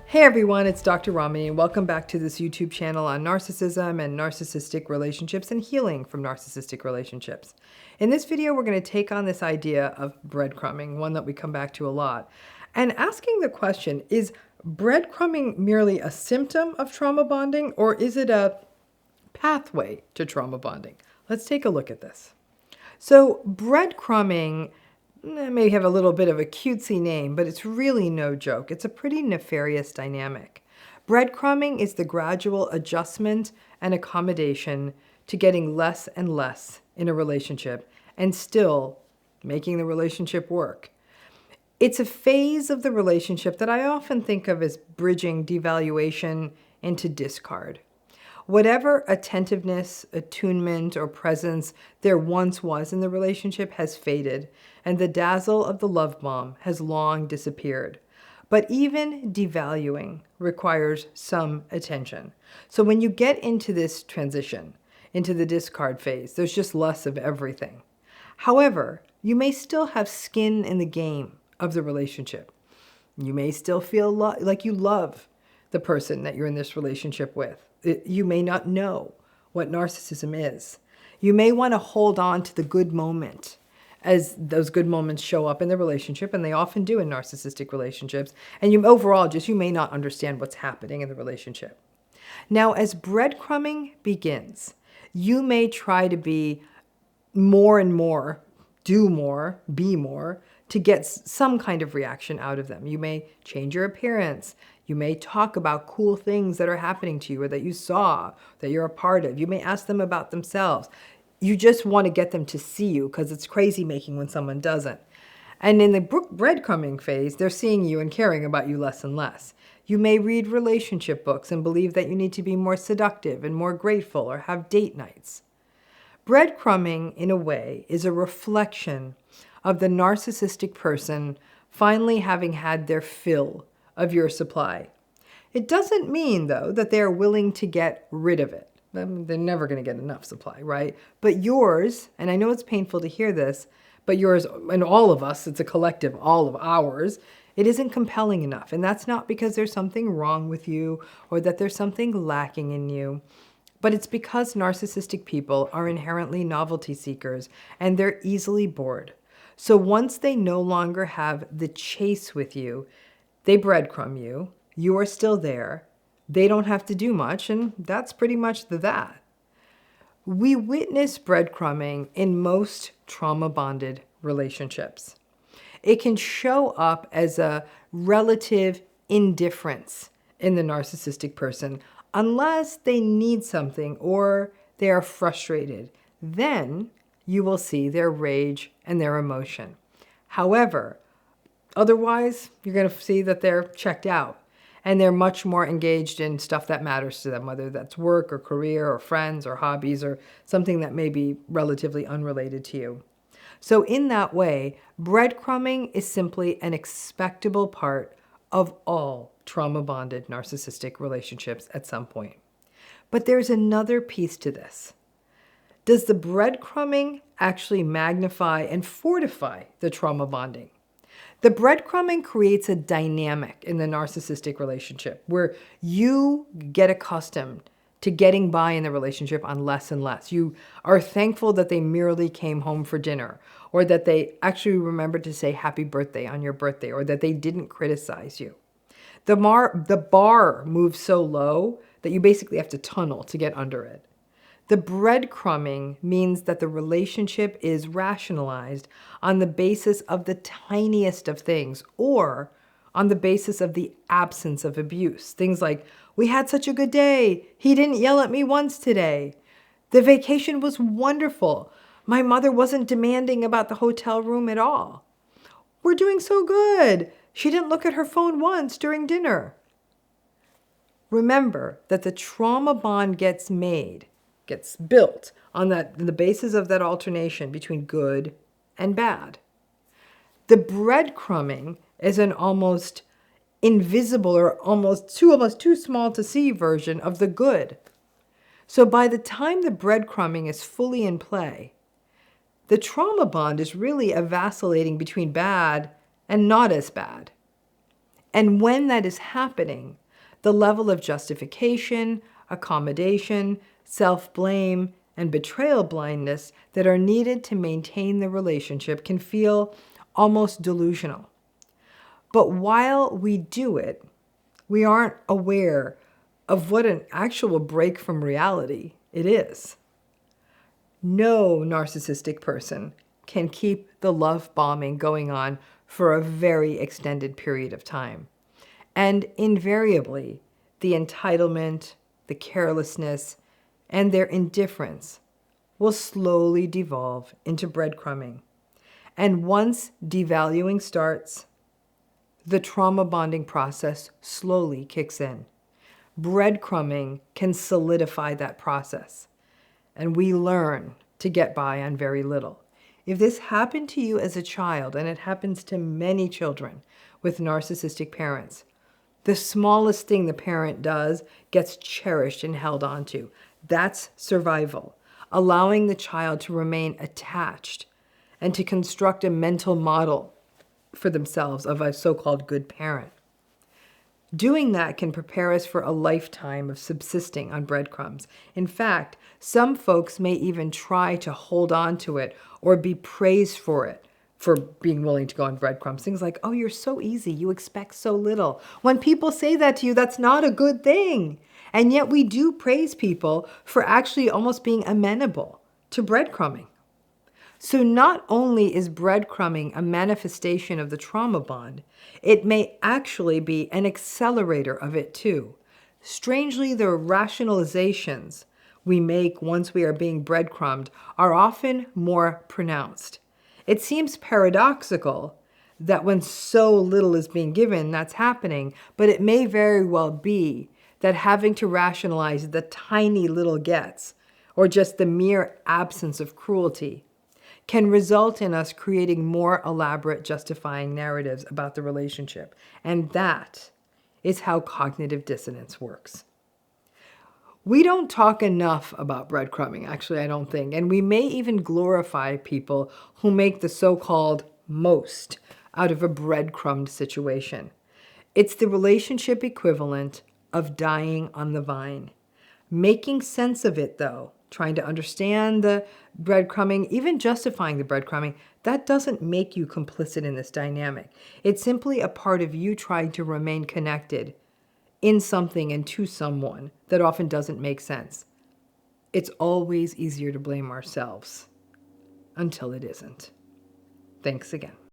Hey everyone, it's Dr. Ramani and welcome back to this YouTube channel on narcissism and narcissistic relationships and healing from narcissistic relationships. In this video, we're going to take on this idea of breadcrumbing, one that we come back to a lot, and asking the question, is breadcrumbing merely a symptom of trauma bonding or is it a pathway to trauma bonding? Let's take a look at this. So breadcrumbing may have a little bit of a cutesy name, but it's really no joke. It's a pretty nefarious dynamic. Breadcrumbing is the gradual adjustment and accommodation to getting less and less in a relationship and still making the relationship work. It's a phase of the relationship that I often think of as bridging devaluation into discard. Whatever attentiveness, attunement, or presence there once was in the relationship has faded, and the dazzle of the love bomb has long disappeared. But even devaluing requires some attention. So when you get into this transition, into the discard phase, there's just less of everything. However, you may still have skin in the game of the relationship. You may still feel like you love the person that you're in this relationship with. You may not know what narcissism is. You may want to hold on to the good moment as those good moments show up in the relationship, and they often do in narcissistic relationships. And you may not understand what's happening in the relationship. Now, as breadcrumbing begins, you may try to be more and more, do more, be more, to get some kind of reaction out of them. You may change your appearance. You may talk about cool things that are happening to you or that you saw, that you're a part of. You may ask them about themselves. You just want to get them to see you because it's crazy making when someone doesn't. And in the breadcrumbing phase, they're seeing you and caring about you less and less. You may read relationship books and believe that you need to be more seductive and more grateful or have date nights. Breadcrumbing, in a way, is a reflection of the narcissistic person finally having had their fill of your supply. It doesn't mean, though, that they're willing to get rid of it. They're never going to get enough supply, right? But yours, and I know it's painful to hear this, but yours and all of us, it's a collective, all of ours, it isn't compelling enough. And that's not because there's something wrong with you or that there's something lacking in you. But it's because narcissistic people are inherently novelty seekers and they're easily bored. So once they no longer have the chase with you, they breadcrumb you, you are still there, they don't have to do much, and that's pretty much that. We witness breadcrumbing in most trauma-bonded relationships. It can show up as a relative indifference in the narcissistic person unless they need something or they are frustrated. Then you will see their rage and their emotion. However, otherwise, you're going to see that they're checked out and they're much more engaged in stuff that matters to them, whether that's work or career or friends or hobbies or something that may be relatively unrelated to you. So in that way, breadcrumbing is simply an expectable part of all trauma-bonded narcissistic relationships at some point. But there's another piece to this. Does the breadcrumbing actually magnify and fortify the trauma bonding? The breadcrumbing creates a dynamic in the narcissistic relationship where you get accustomed to getting by in the relationship on less and less. You are thankful that they merely came home for dinner or that they actually remembered to say happy birthday on your birthday or that they didn't criticize you. The bar moves so low that you basically have to tunnel to get under it. The breadcrumbing means that the relationship is rationalized on the basis of the tiniest of things or on the basis of the absence of abuse. Things like, we had such a good day. He didn't yell at me once today. The vacation was wonderful. My mother wasn't demanding about the hotel room at all. We're doing so good. She didn't look at her phone once during dinner. Remember that the trauma bond gets built on the basis of that alternation between good and bad. The breadcrumbing is an almost invisible or almost too small to see version of the good. So by the time the breadcrumbing is fully in play, the trauma bond is really a vacillating between bad and not as bad. And when that is happening, the level of justification, accommodation, self-blame, and betrayal blindness that are needed to maintain the relationship can feel almost delusional. But while we do it, we aren't aware of what an actual break from reality it is. No narcissistic person can keep the love bombing going on for a very extended period of time. And invariably, the entitlement, the carelessness, and their indifference will slowly devolve into breadcrumbing. And once devaluing starts, the trauma bonding process slowly kicks in. Breadcrumbing can solidify that process, and we learn to get by on very little. If this happened to you as a child, and it happens to many children with narcissistic parents, the smallest thing the parent does gets cherished and held onto. That's survival, allowing the child to remain attached and to construct a mental model for themselves of a so-called good parent. Doing that can prepare us for a lifetime of subsisting on breadcrumbs. In fact, some folks may even try to hold on to it or be praised for it, for being willing to go on breadcrumbs. Things like, oh, you're so easy, you expect so little. When people say that to you, that's not a good thing. And yet we do praise people for actually almost being amenable to breadcrumbing. So not only is breadcrumbing a manifestation of the trauma bond, it may actually be an accelerator of it too. Strangely, the rationalizations we make once we are being breadcrumbed are often more pronounced. It seems paradoxical that when so little is being given, that's happening, but it may very well be that having to rationalize the tiny little gets, or just the mere absence of cruelty, can result in us creating more elaborate justifying narratives about the relationship. And that is how cognitive dissonance works. We don't talk enough about breadcrumbing, actually, I don't think. And we may even glorify people who make the so-called most out of a breadcrumbed situation. It's the relationship equivalent of dying on the vine. Making sense of it, though, trying to understand the breadcrumbing, even justifying the breadcrumbing, that doesn't make you complicit in this dynamic. It's simply a part of you trying to remain connected in something and to someone that often doesn't make sense. It's always easier to blame ourselves until it isn't. Thanks again.